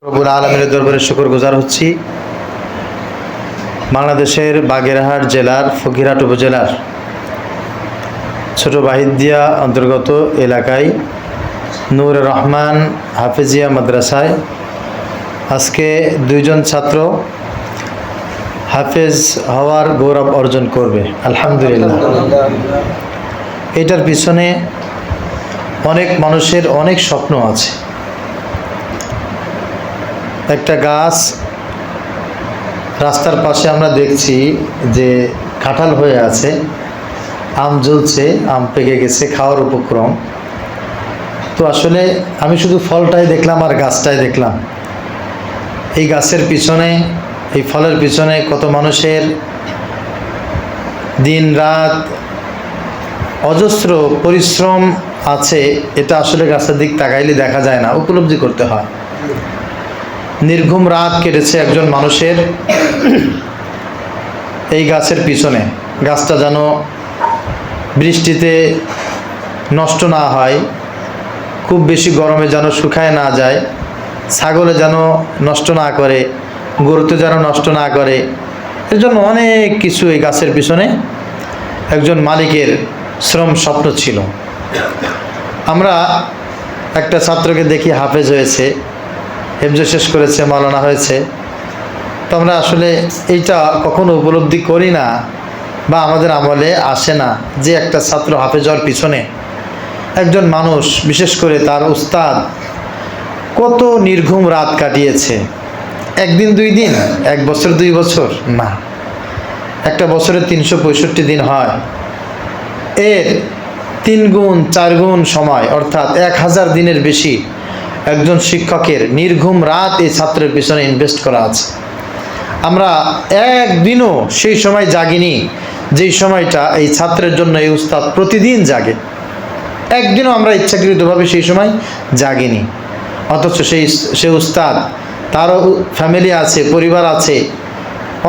রব্বুল আলামিনের দরবারে শুকরগুজার হচ্ছি। বাংলাদেশের বাগেরহাট জেলার ফকিরহাট উপজেলার ছোট বাহিদিয়া অন্তর্গত এলাকায় নূরে রহমান হাফেজিয়া মাদ্রাসায় আজকে দুইজন ছাত্র হাফেজ হওয়ার গৌরব অর্জন করবে, আলহামদুলিল্লাহ। এটার পিছনে অনেক মানুষের অনেক স্বপ্ন আছে। একটা গাছ রাস্তার পাশে আমরা দেখছি যে কাঁঠাল হয়ে আছে, আম ঝুলছে, আম পেকে গেছে, খাওয়ার উপক্রম। তো আসলে আমি শুধু ফলটাই দেখলাম আর গাছটাই দেখলাম। এই গাছের পিছনে, এই ফলের পিছনে কত মানুষের দিন রাত অজস্র পরিশ্রম আছে, এটা আসলে গাছের দিক তাকাইলে দেখা যায় না, উপলব্ধি করতে হয়। নির্ঘুম রাত কেটেছে একজন মানুষের এই গাছের পিছনে। গাছটা যেন বৃষ্টিতে নষ্ট না হয়, খুব বেশি গরমে যেন শুকায় না যায়, ছাগলে যেন নষ্ট না করে, গরুতে যেন নষ্ট না করে, এর জন্য অনেক কিছু এই গাছের পিছনে একজন মালিকের শ্রম স্বপ্ন ছিল। আমরা একটা ছাত্রকে দেখি হাফেজ হয়েছে, হেফজ শেষ করেছে, মাওলানা হয়েছে। তো আমরা আসলে এইটা কখনো উপলব্ধি করি না বা আমাদের আমলে আসে না যে একটা ছাত্র হাফেজ হওয়ার পিছনে একজন মানুষ, বিশেষ করে তার উস্তাদ, কত নির্ঘুম রাত কাটিয়েছে। একদিন দুই দিন, এক বছর দুই বছর না, একটা বছরে 365 দিন হয়, এর 3 গুণ 4 গুণ সময়, অর্থাৎ 1000 দিনের বেশি একজন শিক্ষকের নির্ঘুম রাত এই ছাত্রের পিছনে ইনভেস্ট করা আছে। আমরা একদিনও সেই সময় জাগিনি যেই সময়টা এই ছাত্রের জন্য এই উস্তাদ প্রতিদিন জাগে। একদিনও আমরা ইচ্ছাকৃতভাবে সেই সময় জাগিনি। অথচ সেই উস্তাদ, তারও ফ্যামিলি আছে, পরিবার আছে,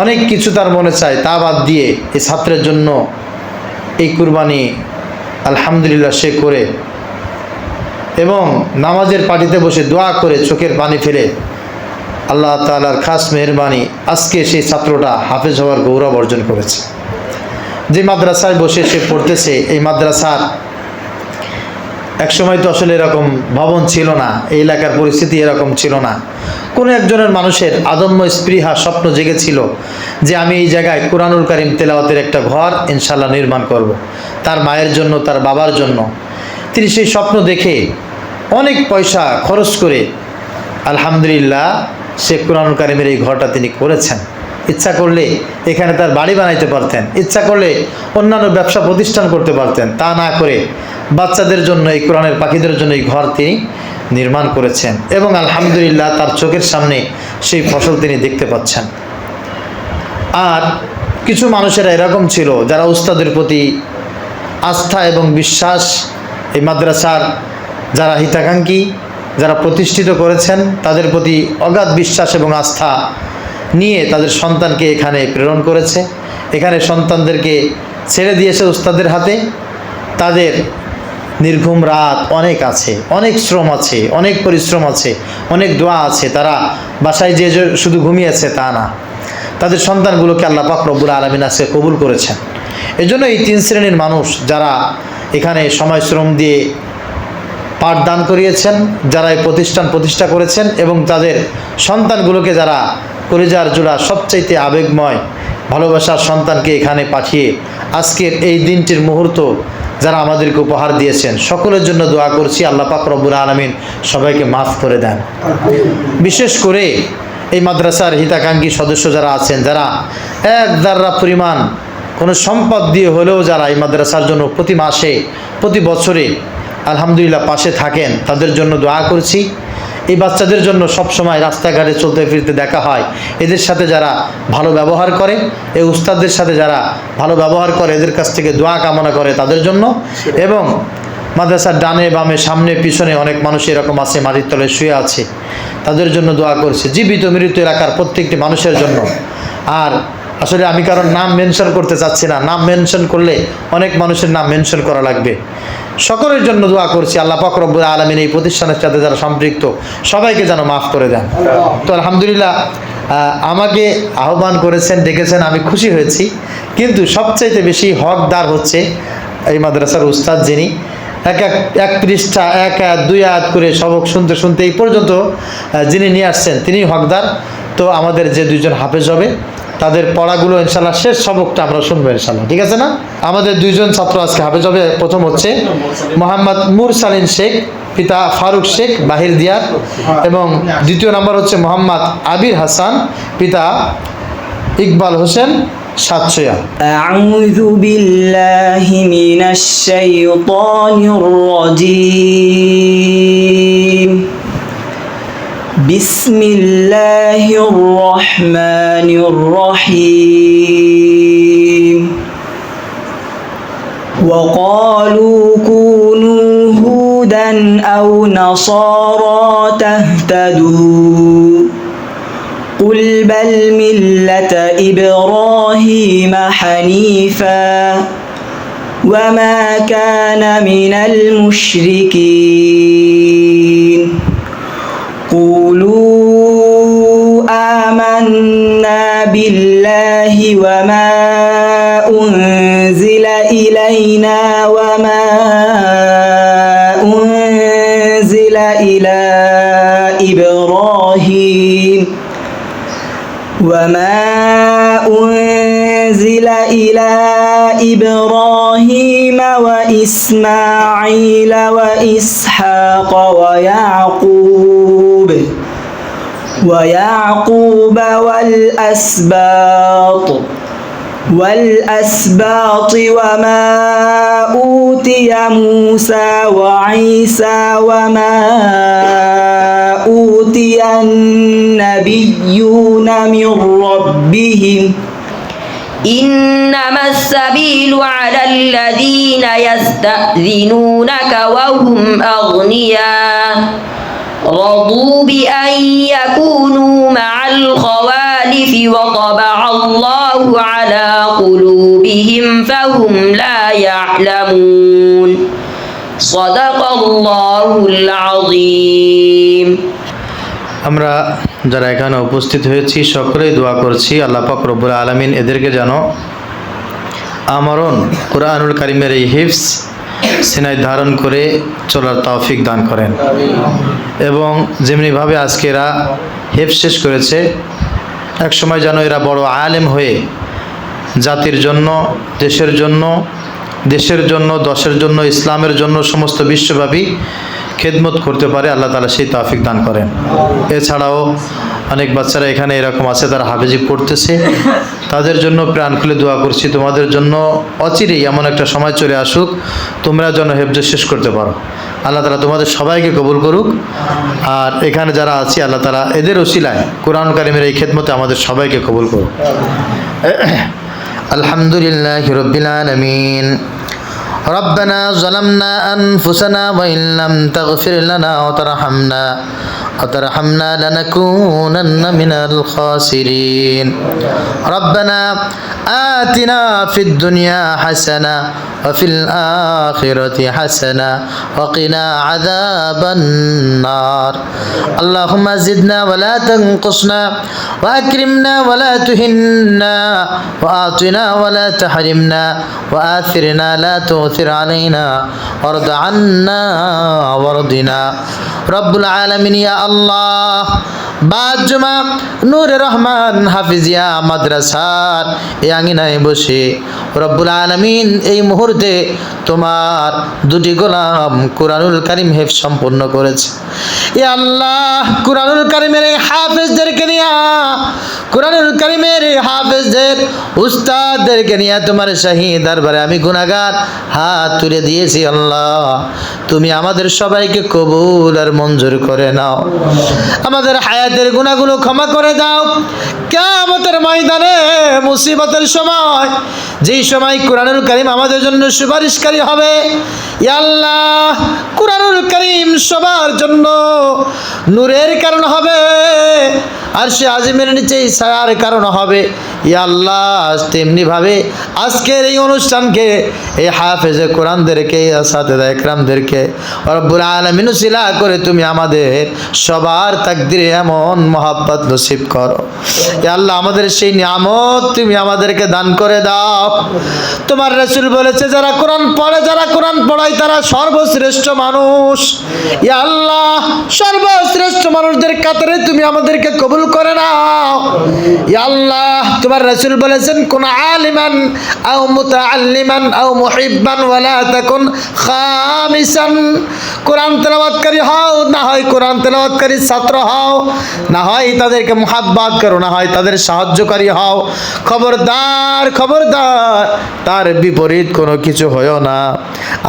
অনেক কিছু তার মনে চায়, তা বাদ দিয়ে এই ছাত্রের জন্য এই কুরবানি আলহামদুলিল্লাহ সে করে, এবং নামাজের পাটিতে বসে দোয়া করে চোখের পানি ফেলে আল্লাহ তাআলার খাস মেহরবানি আজকে সেই ছাত্রটা হাফেজ হওয়ার গৌরব অর্জন করেছে। যে মাদ্রাসায় বসে সে পড়তেছে, এই মাদ্রাসার একসময় তো আসলে এরকম ভবন ছিল না, এই এলাকার পরিস্থিতি এরকম ছিল না। কোনো একজনের মানুষের আদম্য স্পৃহা স্বপ্ন জেগেছিল যে আমি এই জায়গায় কুরআনুল কারীম তেলাওয়াতের একটা ঘর ইনশাআল্লাহ নির্মাণ করব, তার মায়ের জন্য, তার বাবার জন্য। তিনি সেই স্বপ্ন দেখে অনেক পয়সা খরচ করে আলহামদুলিল্লাহ সে কুরআনুল কারীমের এই ঘরটা তিনি করেছেন। ইচ্ছা করলে এখানে তার বাড়ি বানাইতে পারতেন, ইচ্ছা করলে অন্যান্য ব্যবসা প্রতিষ্ঠান করতে পারতেন, তা না করে বাচ্চাদের জন্য, এই কোরআনের পাখিদের জন্য এই ঘর তিনি নির্মাণ করেছেন, এবং আলহামদুলিল্লাহ তার চোখের সামনে সেই ফসল তিনি দেখতে পাচ্ছেন। আর কিছু মানুষেরা এরকম ছিল যারা উস্তাদের প্রতি আস্থা এবং বিশ্বাস, এই মাদ্রাসার যারা হিতাকাঙ্ক্ষী, যারা প্রতিষ্ঠিত করেছেন, তাদের প্রতি অগাধ বিশ্বাস এবং আস্থা নিয়ে তাদের সন্তানকে এখানে প্রেরণ করেছে। এখানে সন্তানদেরকে ছেড়ে দিয়েছে উস্তাদের হাতে। তাদের নির্ঘুম রাত অনেক আছে, অনেক শ্রম আছে, অনেক পরিশ্রম আছে, অনেক দোয়া আছে। তারা বাসায় যে শুধু ঘুমিয়েছে তা না, তাদের সন্তানগুলোকে আল্লাহ পাক রব্বুল আলামিন আজকে কবুল করেছেন। এজন্য এই 3 শ্রেণীর মানুষ যারা এখানে সময় শ্রম দিয়ে পাঠদান করিয়েছেন, যারা এই প্রতিষ্ঠান প্রতিষ্ঠা করেছেন, এবং তাদের সন্তানগুলোকে যারা কলিজার জোড়া সবচাইতে আবেগময় ভালোবাসার সন্তানকে এখানে পাঠিয়ে আজকের এই দিনটির মুহূর্ত যারা আমাদেরকে উপহার দিয়েছেন, সকলের জন্য দোয়া করছি আল্লাহ পাক রব্বুল আলামিন সবাইকে মাফ করে দেন। বিশেষ করে এই মাদ্রাসার হিতাকাঙ্ক্ষী সদস্য যারা আছেন, যারা এক দাররা পরিমাণ কোনো সম্পদ দিয়ে হলেও যারা এই মাদ্রাসার জন্য প্রতি মাসে, প্রতি বছরে আলহামদুলিল্লাহ পাশে থাকেন, তাদের জন্য দোয়া করছি। এই বাচ্চাদের জন্য সব সময় রাস্তাঘাটে চলতে ফিরতে দেখা হয়, এদের সাথে যারা ভালো ব্যবহার করে, এই উস্তাদদের সাথে যারা ভালো ব্যবহার করে, এদের কাছ থেকে দোয়া কামনা করে তাদের জন্য। এবং মাদ্রাসার ডানে বামে সামনে পিছনে অনেক মানুষ এরকম আছে, মাটির তলে শুয়ে আছে, তাদের জন্য দোয়া করছে। জীবিত মৃত এলাকার প্রত্যেকটি মানুষের জন্য। আর আসলে আমি কারোর নাম মেনশন করতে চাচ্ছি না, নাম মেনশন করলে অনেক মানুষের নাম মেনশন করা লাগবে। সকলের জন্য দোয়া করছি আল্লাহ পাক রব্বুল আলামিন এই প্রতিষ্ঠানের সাথে যারা সম্পৃক্ত সবাইকে যেন মাফ করে দেন। তো আলহামদুলিল্লাহ আমাকে আহ্বান করেছেন, ডেকেছেন, আমি খুশি হয়েছি। কিন্তু সবচাইতে বেশি হকদার হচ্ছে এই মাদ্রাসার উস্তাদ, যিনি এক পৃষ্ঠা এক আয়াত দুই আয়াত করে সবক শুনতে শুনতে এই পর্যন্ত যিনি নিয়ে আসছেন তিনি হকদার। তো আমাদের যে দুইজন হাফেজ হবে তাদের পড়াগুলো ইনশাল্লাহ শেষ সবকটা আমরা শুনবো ইনশাল্লাহ, ঠিক আছে না? আমাদের দুইজন ছাত্র আজকে হাফেজ হবে। প্রথম হচ্ছে মোহাম্মদ মুরসালিন শেখ, পিতা ফারুক শেখ বাহির দিয়ার, এবং দ্বিতীয় নম্বর হচ্ছে মোহাম্মদ আবির হাসান, পিতা ইকবাল হোসেন সাতশোয়া। أعوذ بالله من الشيطان الرجيم بسم الله الرحمن الرحيم وقالوا كونوا هودا أو نصارى تهتدوا قل بل ملة إبراهيم حنيفا وما كان من المشركين قولوا آمنا بالله وما أنزل إلينا وما أنزل إلى إبراهيم وإسماعيل وإسحاق ويعقوب والأسباط وما أوتي موسى وعيسى وما أوتي النبيون من ربهم إنما السبيل على الذين يستأذنونك وهم أغنياء رضوا بأن يكونوا مع الخوالف وطبع الله على قلوبهم فهم لا يعلمون صدق الله العظيم। আমরা যারা এখানে উপস্থিত হয়েছি সকলেই দোয়া করছি আল্লাহ পাক রব্বুল আলামিন এদেরকে যেন আমরণ কুরআনুল কারীমের এই হিফজ সিনায় ধারণ করে চলার তৌফিক দান করেন, এবং যেমনিভাবে আজকে এরা হিফজ শেষ করেছে এক সময় যেন এরা বড় আলেম হয়ে জাতির জন্য, দেশের জন্য, দশের জন্য, ইসলামের জন্য, সমস্ত বিশ্বব্যাপী খেদমত করতে পারে। আল্লাহ তাআলা সেই তৌফিক দান করেন। এছাড়াও অনেক বাচ্চারা এখানে এরকম আছে তারা হাফেজি পড়তেছে, তাদের জন্য প্রাণ খুলে দোয়া করছি তোমাদের জন্য অচিরেই এমন একটা সময় চলে আসুক তোমরা যেন হেফজ শেষ করতে পারো। আল্লাহ তাআলা তোমাদের সবাইকে কবুল করুক। আর এখানে যারা আছি আল্লাহ তাআলা এদের ওসিলায় কোরআন কারীমের এই খেদমতে আমাদের সবাইকে কবুল করুক। আলহামদুলিল্লাহি রাব্বিল আলামিন। ربنا ظلمنا أنفسنا وإن لم تغفر لنا وترحمنا لنكونن من الخاسرين ربنا آتنا في الدنيا حسنة وفي الآخرة حسنة وقنا عذاب النار اللهم زدنا ولا تنقصنا وأكرمنا ولا تهنا وأعطنا ولا تحرمنا وآثرنا لا تؤثر علينا وارض عنا وارضنا رب العالمين يا الله বাদ জুমা নূরে রহমান হাফিজিয়া মাদ্রাসার এই আঙিনায় বসে রব্বুল আলামিন এই মুহূর্তে তোমার দুটি গোলাম কুরআনুল কারীম হেফজ সম্পন্ন করেছে। এ আল্লাহ, কুরআনুল কারীমের এই হাফেজদেরকে নিয়া, কুরআনুল কারীমের এই হাফেজদের উস্তাদদেরকে নিয়া তোমার শাহী দরবারে আমি গুনাহগার হাত তুলে দিয়েছি। আল্লাহ, তুমি আমাদের সবাইকে কবুল আর মঞ্জুর করে নাও। আমাদের হায়াতের গুনাহগুলো ক্ষমা করে দাও। কিয়ামতের ময়দানে মুসিবতের সময়, যেই সময় কুরআনুল কারীম আমাদের জন্য সুপারিশকারী হবে, ইয়া আল্লাহ, কুরআনুল কারীম সবার জন্য নূরের কারণ হবে। আরশে আজিমের নিচে এই ছায়ার কারণ হবে। ইয়া আল্লাহ, তেমনিভাবে আজকের এই অনুষ্ঠানকে, এই হাফেজে কোরআনদেরকে, আসাতেদা একরামদেরকে রব্বুল আলামিন উসিলা করে তুমি আমাদের সবার তাকদিরে এমন মহাব্বত নসিব করো। ইয়া আল্লাহ, আমাদের সেই নিয়ামত তুমি আমাদেরকে দান করে দাও। তোমার রাসূল বলেছে, যারা কোরআন পড়ে, যারা কোরআন পড়ায় তারা সর্বশ্রেষ্ঠ মানুষ। ইয়া আল্লাহ, সর্বশ্রেষ্ঠ মানুষদের কাতারে তুমি আমাদেরকে কবুল করে নাও। ইয়া আল্লাহ, তোমার রাসূল বলেছেন, কোন আলিমান আও মুতাআল্লিমান আও মুহিব্বান ওয়ালা তাকুন খামিসান। কোরআন তেলাওয়াতকারী হও, না হয় কোরআন তেলাওয়াতকারী ছাত্র হও, না হয় তাদেরকে মুহাব্বত করো, না হয় তাদের সাহায্যকারী হও। খবরদার, খবরদার, তার বিপরীত কোনো কিছু হয়ও না।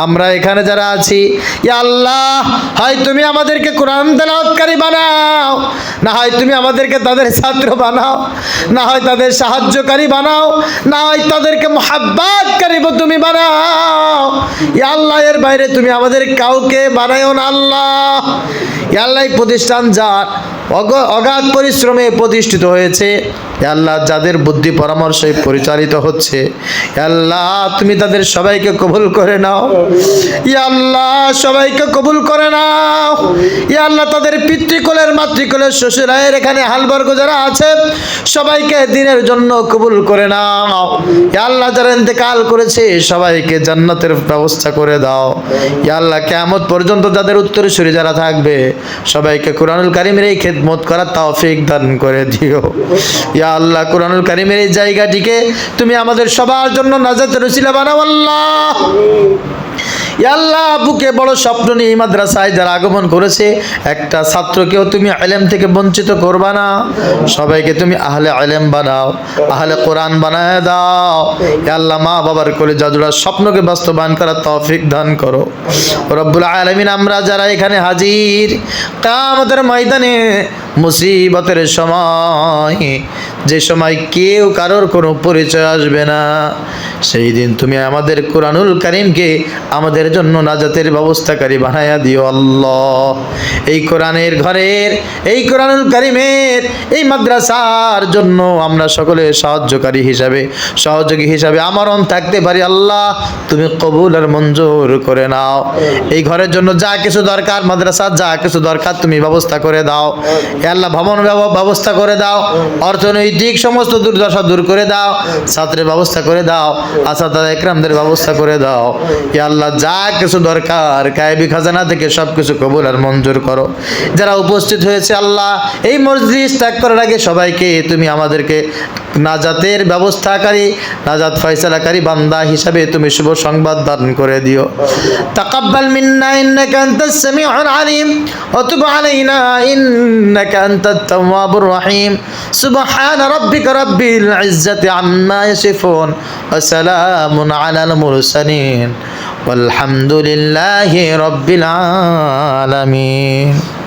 আমরা এখানে যারা আছি, ইয়া আল্লাহ, হয় তুমি আমাদেরকে কোরআন তেলাওয়াতকারী বানাও, না হয় তুমি আমাদেরকে তাদের ছাত্র বানাও, না হয় তাদের সাহায্যকারী বানাও, না হয় তাদেরকে মুহাব্বতকারী তুমি বানাও। ইয়া আল্লাহ, এর বাইরে তুমি আমাদের কাউকে বানায়ও না আল্লাহ। ইয়া আল্লাহ, এই প্রতিষ্ঠান যার অগাধ পরিশ্রমে প্রতিষ্ঠিত হয়েছে, ইয়া আল্লাহ, যাদের বুদ্ধি পরামর্শে পরিচালিত হচ্ছে, ইয়া আল্লাহ, তুমি তাদের সবাইকে কবুল করে নাও। ইয়া আল্লাহ, সবাইকে কবুল করে নাও। ইয়া আল্লাহ, তাদের পিতৃকুলের, মাতৃকুলের, শ্বশুরায়ের, এখানে হালবর্গ যারা আছে সবাইকে দিনের জন্য কবুল করে নাও। ইয়া আল্লাহ, যারা ইন্তেকাল করেছে সবাইকে জান্নাতের ব্যবস্থা করে দাও। ইয়া আল্লাহ, কিয়ামত পর্যন্ত যাদের উত্তরসূরি যারা থাকবে সবাইকে কোরআনুল কারীমের এই খেদমত করার তৌফিক দান করে দিও। ইয়া আল্লাহ, কোরআনুল কারীমের এই জায়গাটিকে তুমি আমাদের সবার জন্য নাজাতের উসিলা বানাও আল্লাহ। ইয়া আল্লাহ, বুকে বড় স্বপ্ন নিয়ে মাদ্রাসায় যারা আগমন করেছে, একটা ছাত্রকেও তুমি ইলম থেকে বঞ্চিত করবা না। সবাইকে তুমি আহলে ইলম বানাও, আহলে কোরআন বানায় দাও। ইয়া আল্লাহ, মা বাবার কলিজা জোড়া স্বপ্নকে বাস্তবায়ন করার তৌফিক দান করো রব্বুল আলামিন। আমরা যারা এখানে হাজির, কিয়ামতের ময়দানে মুসিবতের সময়, যে সময় কেউ কারোর কোনো পরিচয় আসবে না, সেই দিন তুমি আমাদের কোরআনুল কারীমকে আমাদের জন্য নাজাতের ব্যবস্থাকারী বানায়া দিও আল্লাহ। এই কোরআনের ঘরের, এই কোরআনুল কারীমের এই মাদ্রাসার জন্য আমরা সকলে সাহায্যকারী হিসাবে, সহযোগী হিসাবে আমরণ থাকতে পারি আল্লাহ। তুমি কবুল আর মঞ্জুর করে নাও। এই ঘরের জন্য যা কিছু দরকার, মাদ্রাসার যা কিছু দরকার তুমি ব্যবস্থা করে দাও। ইয়া আল্লাহ, ভবন ব্যবস্থা করে দাও, অর্থনৈতিক সমস্ত দুর্দশা দূর করে দাও, ছাত্রের ব্যবস্থা করে দাও, আসাদায়ে একরামদের ব্যবস্থা করে দাও। ইয়া আল্লাহ, যা কিছু দরকার গায়বী খাজানা থেকে সব কিছু কবুল আর মঞ্জুর করো। যারা উপস্থিত হয়েছে আল্লাহ, এই মজলিস ত্যাগ করার আগে সবাইকে তুমি আমাদেরকে নাজাতের ব্যবস্থাকারী, নাজাত ফয়সালাকারী বান্দা হিসাবে তুমি শুভ সংবাদ দান করে দিও। তাকাব্বাল মিন্না ইন্নাকা আনতাস সামিউল আলিম ওয়া তুব আলাইনা ইন্নাকা আনতাত তাওয়াবুর রহিম। সুবহান রাব্বিকা রাব্বিল ইজ্জাতি আম্মা ইয়াসিফুন ওয়া সালামুন আলাল মুরসালিন ওয়ালহামদুলিল্লাহি রাব্বিল আলামিন।